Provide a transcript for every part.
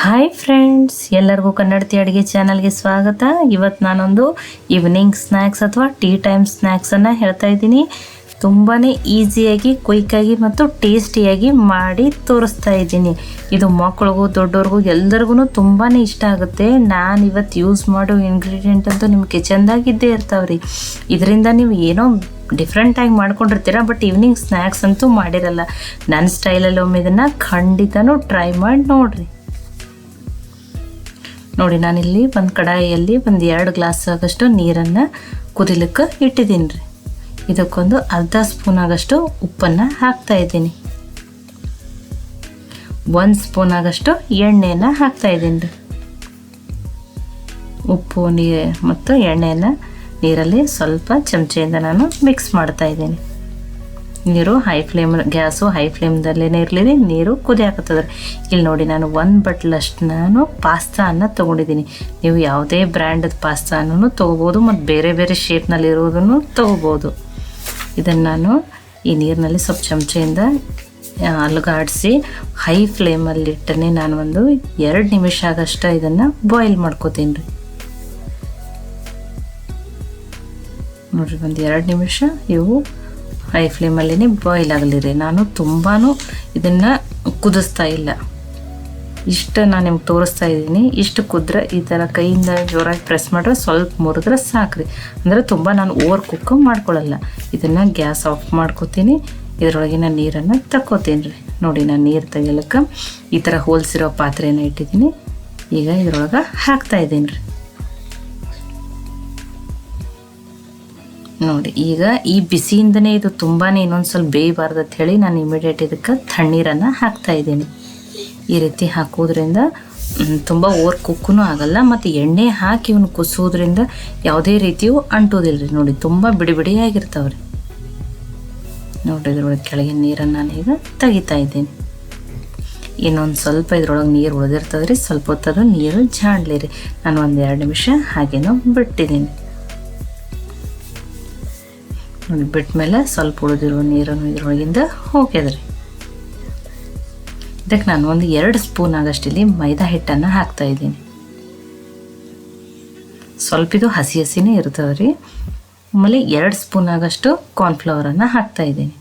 Hi friends, ಎಲ್ಲರಿಗೂ ಕನ್ನಡತಿ ಅಡುಗೆ ಚಾನಲ್ಗೆ ಸ್ವಾಗತ. ಇವತ್ತು ನಾನೊಂದು ಈವ್ನಿಂಗ್ ಸ್ನ್ಯಾಕ್ಸ್ ಅಥವಾ ಟೀ ಟೈಮ್ ಸ್ನ್ಯಾಕ್ಸನ್ನು ಹೇಳ್ತಾ ಇದ್ದೀನಿ. ತುಂಬಾ ಈಸಿಯಾಗಿ, ಕ್ವಿಕ್ಕಾಗಿ ಮತ್ತು ಟೇಸ್ಟಿಯಾಗಿ ಮಾಡಿ ತೋರಿಸ್ತಾ ಇದ್ದೀನಿ. ಇದು ಮಕ್ಕಳಿಗೂ ದೊಡ್ಡವ್ರಿಗೂ ಎಲ್ಲರಿಗೂ ತುಂಬಾ ಇಷ್ಟ ಆಗುತ್ತೆ. ನಾನು ಇವತ್ತು ಯೂಸ್ ಮಾಡೋ ಇಂಗ್ರೀಡಿಯೆಂಟ್ ಅಂತೂ ನಿಮ್ಮ ಕಿಚನ್ದಾಗಿದ್ದೇ ಇರ್ತಾವ್ರಿ. ಇದರಿಂದ ನೀವು ಏನೋ ಡಿಫ್ರೆಂಟಾಗಿ ಮಾಡ್ಕೊಂಡಿರ್ತೀರ, ಬಟ್ ಈವ್ನಿಂಗ್ ಸ್ನ್ಯಾಕ್ಸ್ ಅಂತೂ ಮಾಡಿರಲ್ಲ. ನನ್ನ ಸ್ಟೈಲಲ್ಲಿ ಒಮ್ಮೆ ಇದನ್ನು ಖಂಡಿತನೂ ಟ್ರೈ ಮಾಡಿ ನೋಡಿರಿ. ನೋಡಿ, ನಾನಿಲ್ಲಿ ಒಂದು ಕಡಾಯಿಯಲ್ಲಿ ಒಂದು 2 ಗ್ಲಾಸ್ ಆಗೋಷ್ಟು ನೀರನ್ನು ಕುದಿಲಿಕ್ಕೆ ಇಟ್ಟಿದ್ದೀನಿ ರೀ. ಇದಕ್ಕೊಂದು ಅರ್ಧ ಸ್ಪೂನ್ ಆಗೋಷ್ಟು ಉಪ್ಪನ್ನು ಹಾಕ್ತಾಯಿದ್ದೀನಿ. 1 ಸ್ಪೂನ್ ಆಗೋಷ್ಟು ಎಣ್ಣೆಯನ್ನು ಹಾಕ್ತಾಯಿದ್ದೀನಿ ರೀ. ಉಪ್ಪು ಮತ್ತು ಎಣ್ಣೆಯನ್ನು ನೀರಲ್ಲಿ ಸ್ವಲ್ಪ ಚಮಚೆಯಿಂದ ನಾನು ಮಿಕ್ಸ್ ಮಾಡ್ತಾಯಿದ್ದೀನಿ. ನೀರು ಗ್ಯಾಸು ಹೈ ಫ್ಲೇಮ್ದಲ್ಲೇ ಇರಲಿ. ನೀರು ಕುದಿಯಾಕತ್ತದ್ರಿ. ಇಲ್ಲಿ ನೋಡಿ, ನಾನು 1 ಬಟ್ಲಷ್ಟು ನಾನು ಪಾಸ್ತಾನ ತೊಗೊಂಡಿದ್ದೀನಿ. ನೀವು ಯಾವುದೇ ಬ್ರ್ಯಾಂಡದ ಪಾಸ್ತಾನು ತೊಗೋಬೋದು ಮತ್ತು ಬೇರೆ ಬೇರೆ ಶೇಪ್ನಲ್ಲಿ ಇರೋದನ್ನು ತೊಗೋಬೋದು. ಇದನ್ನು ನಾನು ಈ ನೀರಿನಲ್ಲಿ ಸ್ವಲ್ಪ ಚಮಚೆಯಿಂದ ಅಲುಗಾಡಿಸಿ ಹೈ ಫ್ಲೇಮಲ್ಲಿಟ್ಟನೆ ನಾನು ಒಂದು 2 ನಿಮಿಷ ಆಗಷ್ಟು ಇದನ್ನು ಬಾಯ್ಲ್ ಮಾಡ್ಕೋತೀನಿ ರೀ. ನೋಡಿರಿ, ಒಂದು 2 ನಿಮಿಷ ಇವು ಹೈ ಫ್ಲೇಮಲ್ಲೇ ಬಾಯ್ಲ್ ಆಗಲಿ ರೀ. ನಾನು ತುಂಬಾ ಇದನ್ನು ಕುದಿಸ್ತಾ ಇಲ್ಲ. ಇಷ್ಟು ನಾನು ನಿಮ್ಗೆ ತೋರಿಸ್ತಾ ಇದ್ದೀನಿ. ಇಷ್ಟು ಕುದ್ರೆ ಈ ಥರ ಕೈಯಿಂದ ಜೋರಾಗಿ ಪ್ರೆಸ್ ಮಾಡಿದ್ರೆ ಸ್ವಲ್ಪ ಮುರಿದ್ರೆ ಸಾಕ್ರಿ. ಅಂದರೆ ತುಂಬ ನಾನು ಓವರ್ ಕುಕ್ ಮಾಡ್ಕೊಳ್ಳಲ್ಲ. ಇದನ್ನು ಗ್ಯಾಸ್ ಆಫ್ ಮಾಡ್ಕೋತೀನಿ. ಇದರೊಳಗಿನ ನೀರನ್ನು ತಕ್ಕೋತೀನಿ ರೀ. ನೋಡಿ, ನಾನು ನೀರು ತೆಗಿಲಿಕ್ಕೆ ಈ ಥರ ಹೋಲ್ಸಿರೋ ಪಾತ್ರೆಯನ್ನು ಇಟ್ಟಿದ್ದೀನಿ. ಈಗ ಇದ್ರೊಳಗೆ ಹಾಕ್ತಾಯಿದ್ದೀನಿ ರೀ. ನೋಡಿ, ಈಗ ಈ ಬಿಸಿಯಿಂದನೇ ಇದು ತುಂಬಾ ಇನ್ನೊಂದು ಸ್ವಲ್ಪ ಬೇಯಬಾರ್ದು ಅಂತ ಹೇಳಿ ನಾನು ಇಮಿಡಿಯೇಟ್ ಇದಕ್ಕೆ ತಣ್ಣೀರನ್ನು ಹಾಕ್ತಾಯಿದ್ದೀನಿ. ಈ ರೀತಿ ಹಾಕೋದ್ರಿಂದ ತುಂಬ ಓವರ್ ಕುಕ್ಕೂ ಆಗಲ್ಲ ಮತ್ತು ಎಣ್ಣೆ ಹಾಕಿ ಇವನು ಕುದಿಸೋದ್ರಿಂದ ಯಾವುದೇ ರೀತಿಯೂ ಅಂಟೋದಿಲ್ಲ ರೀ. ನೋಡಿ, ತುಂಬ ಬಿಡಿ ಬಿಡಿಯಾಗಿರ್ತಾವೆ ರೀ. ನೋಡಿ, ಇದ್ರೊಳಗೆ ಕೆಳಗಿನ ನೀರನ್ನು ನಾನೀಗ ತೆಗಿತಾ ಇದ್ದೀನಿ. ಇನ್ನೊಂದು ಸ್ವಲ್ಪ ಇದ್ರೊಳಗೆ ನೀರು ಉಳಿದಿರ್ತದೆ ರೀ. ಸ್ವಲ್ಪ ಹೊತ್ತದು ನೀರು ಜಾಡಲಿ ರೀ. ನಾನು ಒಂದು 2 ನಿಮಿಷ ಹಾಗೇನೋ ಬಿಟ್ಟಿದ್ದೀನಿ. ನೋಡಿ, ಬಿಟ್ಟ ಮೇಲೆ ಸ್ವಲ್ಪ ಉಳಿದಿರೋ ನೀರನ್ನು ಇದ್ರೊಳಗಿಂದ ಹೋಗ್ಯದ್ರಿ. ಇದಕ್ಕೆ ನಾನು ಒಂದು 2 ಸ್ಪೂನ್ ಆಗಷ್ಟು ಇಲ್ಲಿ ಮೈದಾ ಹಿಟ್ಟನ್ನು ಹಾಕ್ತಾಯಿದ್ದೀನಿ. ಸ್ವಲ್ಪ ಇದು ಹಸಿ ಹಸಿನೇ ಇರ್ತದೆ ರೀ. ಆಮೇಲೆ 2 ಸ್ಪೂನ್ ಆಗಷ್ಟು ಕಾರ್ನ್ಫ್ಲವರನ್ನು ಹಾಕ್ತಾಯಿದ್ದೀನಿ.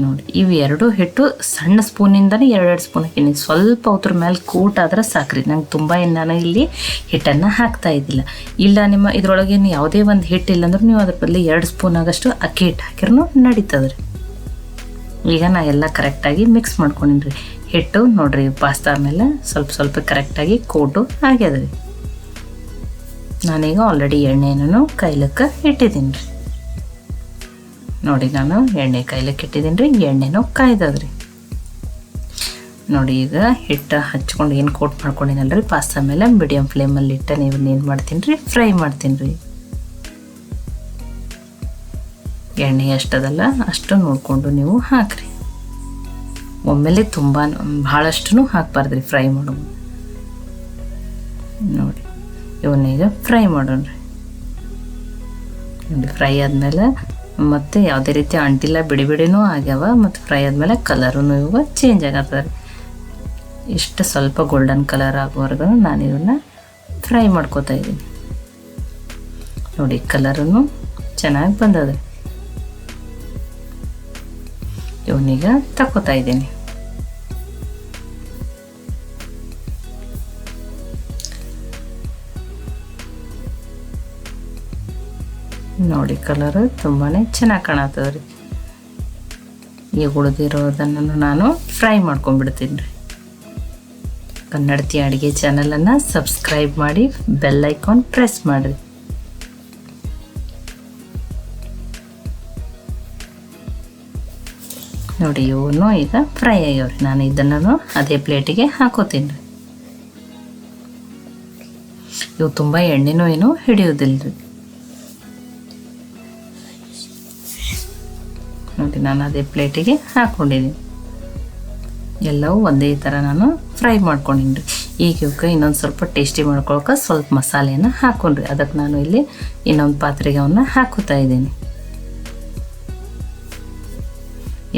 ನೋಡಿ, ಇವು 2 ಹಿಟ್ಟು ಸಣ್ಣ ಸ್ಪೂನಿಂದನೇ 2 ಸ್ಪೂನ್ ಹಾಕೀನಿ. ಸ್ವಲ್ಪ ಅವ್ರ ಮೇಲೆ ಕೂಟಾದ್ರೆ ಸಾಕ್ರಿ. ನಂಗೆ ತುಂಬ ನಾನು ಇಲ್ಲಿ ಹಿಟ್ಟನ್ನು ಹಾಕ್ತಾ ಇದ್ದಿಲ್ಲ. ಇಲ್ಲ ನಿಮ್ಮ ಇದ್ರೊಳಗೇನು ಯಾವುದೇ ಒಂದು ಹಿಟ್ಟಿಲ್ಲ ಅಂದ್ರೆ ನೀವು ಅದ್ರ ಬದಲು 2 ಸ್ಪೂನ್ ಆಗಷ್ಟು ಅಕ್ಕಿ ಹಿಟ್ಟು ಹಾಕಿರೂ ನಡೀತದೆ ರೀ. ಈಗ ನಾ ಎಲ್ಲ ಕರೆಕ್ಟಾಗಿ ಮಿಕ್ಸ್ ಮಾಡ್ಕೊಂಡಿನಿ ರೀ. ಹಿಟ್ಟು ನೋಡಿರಿ, ಪಾಸ್ತಾ ಮೇಲೆ ಸ್ವಲ್ಪ ಸ್ವಲ್ಪ ಕರೆಕ್ಟಾಗಿ ಕೋಟು ಆಗ್ಯದ ರೀ. ನಾನೀಗ ಆಲ್ರೆಡಿ ಎಣ್ಣೆನೂ ಕೈಲಕ್ಕೆ ಇಟ್ಟಿದ್ದೀನಿ ರೀ. ನೋಡಿ, ನಾನು ಎಣ್ಣೆ ಕಾಯ್ಲಿಕ್ಕೆ ಇಟ್ಟಿದ್ದೀನಿ ರೀ. ಎಣ್ಣೆನೂ ಕಾಯ್ದದ್ರಿ. ನೋಡಿ, ಈಗ ಹಿಟ್ಟು ಹಚ್ಕೊಂಡು ಏನು ಕೋಟ್ ಮಾಡ್ಕೊಂಡಿನಲ್ಲ ರೀ ಪಾಸ್ತಾ ಮೇಲೆ, ಮೀಡಿಯಮ್ ಫ್ಲೇಮಲ್ಲಿ ಇಟ್ಟು ನೀವು ಏನು ಮಾಡ್ತೀನಿ ರೀ, ಫ್ರೈ ಮಾಡ್ತೀನಿ ರೀ. ಎಣ್ಣೆ ಎಷ್ಟದಲ್ಲ ಅಷ್ಟು ನೋಡಿಕೊಂಡು ನೀವು ಹಾಕಿರಿ. ಒಮ್ಮೆಲೆ ತುಂಬ ಭಾಳಷ್ಟು ಹಾಕ್ಬಾರ್ದು ರೀ ಫ್ರೈ ಮಾಡೋದು. ನೋಡಿ, ಇವನ್ನೀಗ ಫ್ರೈ ಮಾಡೋಣ ರೀ. ನೋಡಿ, ಫ್ರೈ ಆದಮೇಲೆ ಮತ್ತು ಯಾವುದೇ ರೀತಿ ಅಂಟಿಲ್ಲ, ಬಿಡಿ ಬಿಡಿನೂ ಆಗ್ಯಾವ. ಮತ್ತು ಫ್ರೈ ಆದಮೇಲೆ ಕಲರೂ ಇವಾಗ ಚೇಂಜ್ ಆಗತ್ತದ ರೀ. ಇಷ್ಟು ಸ್ವಲ್ಪ ಗೋಲ್ಡನ್ ಕಲರ್ ಆಗೋವರೆಗೂ ನಾನು ಇವನ್ನ ಫ್ರೈ ಮಾಡ್ಕೋತಾ ಇದ್ದೀನಿ. ನೋಡಿ, ಕಲರೂ ಚೆನ್ನಾಗಿ ಬಂದದೆ. ಇವನೀಗ ತಕ್ಕೋತಾ ಇದ್ದೀನಿ. ನೋಡಿ, ಕಲರ್ ತುಂಬಾ ಚೆನ್ನಾಗಿ ಕಾಣತ್ತದ ರೀ. ಈಗ ಉಳಿದಿರೋದನ್ನು ನಾನು ಫ್ರೈ ಮಾಡ್ಕೊಂಡ್ಬಿಡ್ತೀನಿ ರೀ. ಕನ್ನಡತಿ ಅಡುಗೆ ಚಾನಲನ್ನು ಸಬ್ಸ್ಕ್ರೈಬ್ ಮಾಡಿ, ಬೆಲ್ ಐಕಾನ್ ಪ್ರೆಸ್ ಮಾಡಿರಿ. ನೋಡಿ, ಇವನು ಈಗ ಫ್ರೈ ಆಗ್ಯಾವ್ರಿ. ನಾನು ಇದನ್ನು ಅದೇ ಪ್ಲೇಟಿಗೆ ಹಾಕೋತೀನಿ ರೀ. ಇವು ತುಂಬ ಎಣ್ಣೆನೂ ಏನೂ ಹಿಡಿಯೋದಿಲ್ಲ ರೀ. ನೋಡಿ, ನಾನು ಅದೇ ಪ್ಲೇಟಿಗೆ ಹಾಕ್ಕೊಂಡಿದ್ದೀನಿ. ಎಲ್ಲವೂ ಒಂದೇ ಥರ ನಾನು ಫ್ರೈ ಮಾಡ್ಕೊಂಡಿನಿ ರೀ. ಈಗ ಇವಕ್ಕೆ ಇನ್ನೊಂದು ಸ್ವಲ್ಪ ಟೇಸ್ಟಿ ಮಾಡ್ಕೊಳಕ್ಕೆ ಸ್ವಲ್ಪ ಮಸಾಲೆಯನ್ನು ಹಾಕ್ಕೊಂಡ್ರಿ. ಅದಕ್ಕೆ ನಾನು ಇಲ್ಲಿ ಇನ್ನೊಂದು ಪಾತ್ರೆಗೆ ಅವನ್ನ ಹಾಕೋತಾ ಇದ್ದೀನಿ.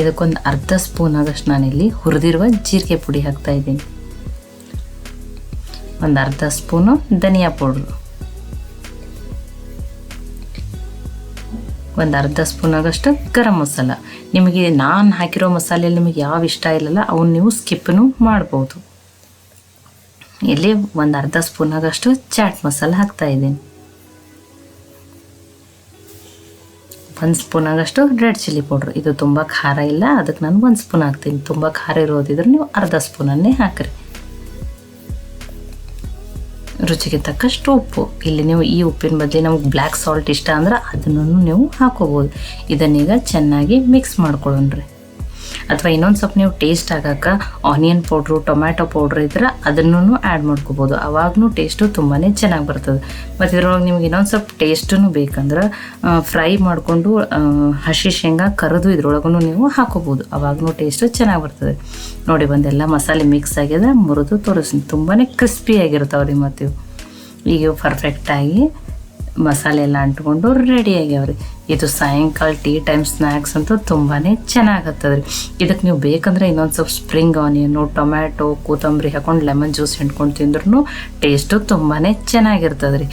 ಇದಕ್ಕೊಂದು ಅರ್ಧ ಸ್ಪೂನ್ ಆಗಷ್ಟು ನಾನಿಲ್ಲಿ ಹುರಿದಿರುವ ಜೀರಿಗೆ ಪುಡಿ ಹಾಕ್ತಾಯಿದ್ದೀನಿ. ಒಂದು ಅರ್ಧ ಸ್ಪೂನು ಧನಿಯಾ ಪೌಡ್ರು, ಒಂದು ಅರ್ಧ ಸ್ಪೂನ್ ಆಗಷ್ಟು ಗರಂ ಮಸಾಲ. ನಿಮಗೆ ನಾನು ಹಾಕಿರೋ ಮಸಾಲೆಯಲ್ಲಿ ನಿಮಗೆ ಯಾವ ಇಷ್ಟ ಇಲ್ಲಲ್ಲ ಅವನ್ನ ನೀವು ಸ್ಕಿಪ್ಪನ್ನು ಮಾಡ್ಬೋದು. ಇಲ್ಲಿ ಒಂದು ಅರ್ಧ ಸ್ಪೂನ್ ಆಗಷ್ಟು ಚಾಟ್ ಮಸಾಲ ಹಾಕ್ತಾಯಿದ್ದೀನಿ. 1 ಸ್ಪೂನ್ ಆಗಷ್ಟು ರೆಡ್ ಚಿಲ್ಲಿ ಪೌಡ್ರ್. ಇದು ತುಂಬ ಖಾರ ಇಲ್ಲ, ಅದಕ್ಕೆ ನಾನು 1 ಸ್ಪೂನ್ ಹಾಕ್ತೀನಿ. ತುಂಬ ಖಾರ ಇರೋದಿದ್ರೆ ನೀವು ಅರ್ಧ ಸ್ಪೂನನ್ನೇ ಹಾಕಿರಿ. ರುಚಿಗೆ ತಕ್ಕಷ್ಟು ಉಪ್ಪು. ಇಲ್ಲಿ ನೀವು ಈ ಉಪ್ಪಿನ ಬದಲು ನಮಗೆ ಬ್ಲ್ಯಾಕ್ ಸಾಲ್ಟ್ ಇಷ್ಟ ಅಂದ್ರೆ ಅದನ್ನು ನೀವು ಹಾಕೋಬೋದು. ಇದನ್ನೀಗ ಚೆನ್ನಾಗಿ ಮಿಕ್ಸ್ ಮಾಡ್ಕೊಳ್ಳೋಣ್ರಿ. ಅಥವಾ ಇನ್ನೊಂದು ಸ್ವಲ್ಪ ನೀವು ಟೇಸ್ಟ್ ಆಗೋಕೆ ಆನಿಯನ್ ಪೌಡ್ರು, ಟೊಮ್ಯಾಟೊ ಪೌಡ್ರ್ ಇದ್ರೆ ಅದನ್ನು ಆ್ಯಡ್ ಮಾಡ್ಕೋಬೋದು. ಅವಾಗೂ ಟೇಸ್ಟು ತುಂಬಾ ಚೆನ್ನಾಗಿ ಬರ್ತದೆ. ಮತ್ತು ಇದ್ರೊಳಗೆ ನಿಮ್ಗೆ ಇನ್ನೊಂದು ಸ್ವಲ್ಪ ಟೇಸ್ಟೂ ಬೇಕಂದ್ರೆ ಫ್ರೈ ಮಾಡಿಕೊಂಡು ಹಸಿ ಶೇಂಗಾ ಕರೆದು ಇದ್ರೊಳಗೂ ನೀವು ಹಾಕೋಬೋದು. ಅವಾಗೂ ಟೇಸ್ಟು ಚೆನ್ನಾಗಿ ಬರ್ತದೆ. ನೋಡಿ ಬಂದೆಲ್ಲ ಮಸಾಲೆ ಮಿಕ್ಸ್ ಆಗಿದೆ, ಮುರಿದು ತೋರಿಸ್ತೀನಿ. ತುಂಬಾ ಕ್ರಿಸ್ಪಿಯಾಗಿರ್ತಾವೆ ರೀ. ಮತ್ತು ಈಗ ಪರ್ಫೆಕ್ಟಾಗಿ ಮಸಾಲೆ ಎಲ್ಲ ಅಂಟ್ಕೊಂಡು ರೆಡಿ ಆಗ್ಯಾವ್ರಿ. ಇದು ಸಾಯಂಕಾಲ ಟೀ ಟೈಮ್ ಸ್ನ್ಯಾಕ್ಸ್ ಅಂತೂ ತುಂಬಾ ಚೆನ್ನಾಗತ್ತದ ರೀ. ಇದಕ್ಕೆ ನೀವು ಬೇಕಂದ್ರೆ ಇನ್ನೊಂದು ಸ್ವಲ್ಪ ಸ್ಪ್ರಿಂಗ್ ಆನಿಯನ್ನು, ಟೊಮ್ಯಾಟೊ, ಕೊತ್ತಂಬರಿ ಹಾಕೊಂಡು ಲೆಮನ್ ಜ್ಯೂಸ್ ಹಿಂಡ್ಕೊಂಡು ತಿಂದ್ರೂ ಟೇಸ್ಟು ತುಂಬಾ ಚೆನ್ನಾಗಿರ್ತದೆ ರೀ.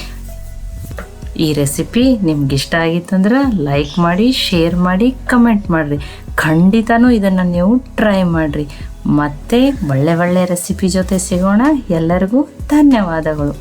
ಈ ರೆಸಿಪಿ ನಿಮ್ಗೆ ಇಷ್ಟ ಆಗಿತ್ತಂದ್ರೆ ಲೈಕ್ ಮಾಡಿ, ಶೇರ್ ಮಾಡಿ, ಕಮೆಂಟ್ ಮಾಡಿರಿ. ಖಂಡಿತನೂ ಇದನ್ನು ನೀವು ಟ್ರೈ ಮಾಡಿರಿ. ಮತ್ತೆ ಒಳ್ಳೆ ರೆಸಿಪಿ ಜೊತೆ ಸಿಗೋಣ. ಎಲ್ಲರಿಗೂ ಧನ್ಯವಾದಗಳು.